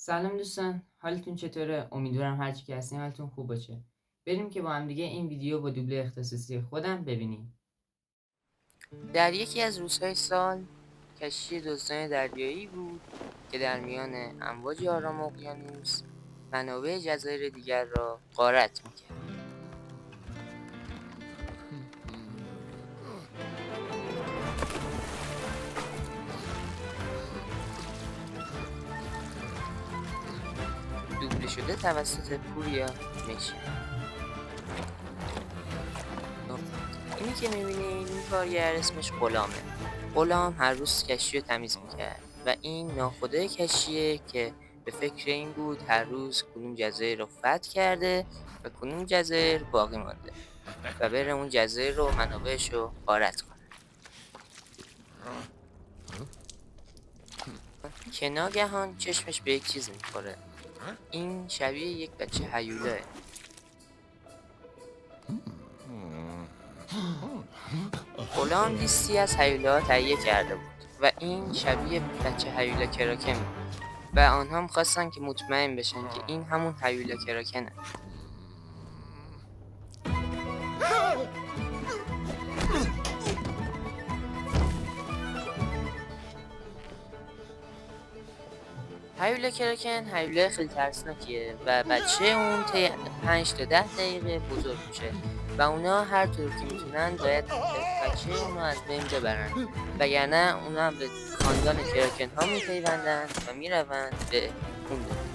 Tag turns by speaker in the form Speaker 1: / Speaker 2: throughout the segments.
Speaker 1: سلام دوستان، حالتون چطوره؟ امیدوارم هرچی که هستین حالتون خوب باشه. بریم که با هم دیگه این ویدیو با دوبله اختصاصی خودم ببینیم.
Speaker 2: در یکی از روزهای سال کشتی دزدان دریایی بود که در میان امواج آرام اقیانوس منابع جزایر دیگر را غارت میکرد. دوبله شده توسط پوریا میشه. اینی که میبینید این کارگر اسمش غلامه. غلام هر روز کشتی رو تمیز میکرد و این ناخدای کشتیه که به فکر این بود هر روز کدوم جزایر رو فتح کرده و کدوم جزایر باقی مانده و بره اون جزایر رو منابعش رو غارت کنه که ناگهان چشمش به یک چیز میخوره. این شبیه یک بچه هیولاه. غلام لیستی از هیولاها تهیه کرده بود و این شبیه بچه هیولا کراکن بود و آنها میخواستن که مطمئن بشن که این همون هیولا کراکنه. هیولا کراکن هیولا خیلی ترسناکیه و بچه اون طی 5 تا 10 دقیقه بزرگ میشه و اونا هر طور که میتونن باید بچه اونو از بین ببرن وگرنه اونا هم به خاندان کراکن ها میپیوندن و میروند به اون دنیا.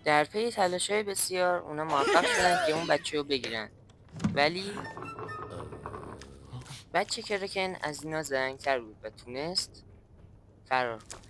Speaker 2: در پی تلاش‌های بسیار اونا موفق شدن که اون بچه رو بگیرن، ولی بچه کرکن از اینا زرنگ‌تر بود و تونست فرار کنه.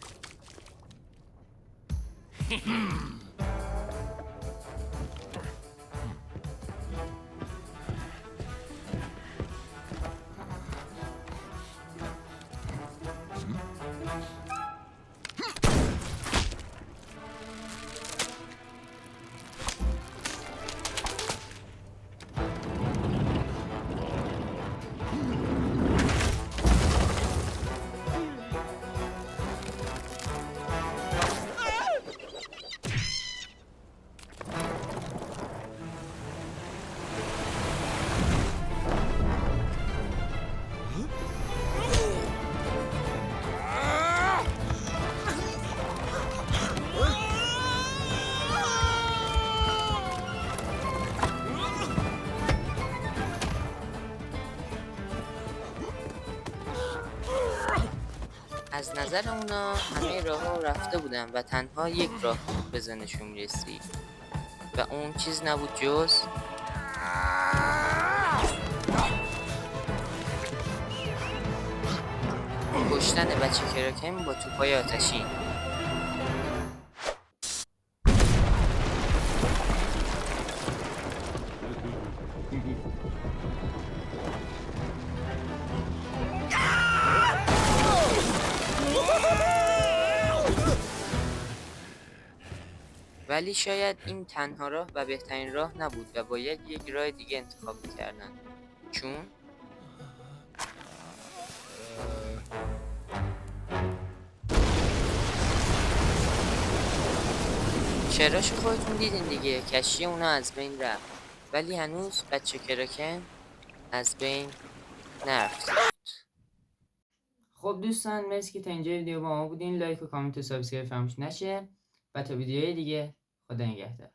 Speaker 2: از نظر اونا همه راه‌ها رو رفته بودن و تنها یک راه به ذهنشون می‌رسید و اون چیز نبود جز کشتن بچه کراکن با توپ‌های آتشین. ولی شاید این تنها راه و بهترین راه نبود و باید یک راه دیگه انتخاب می‌کردن. چراشو خودتون دیدین دیگه، کشتی اونا از بین رفت ولی هنوز بچه کراکن از بین نرفته.
Speaker 1: خب دوستان، مرسی که تا اینجا ویدیو با ما بودین. لایک و کامنت و سابسکرایب فراموش نشه و تا ویدیوهای دیگه، خدا نگهدار.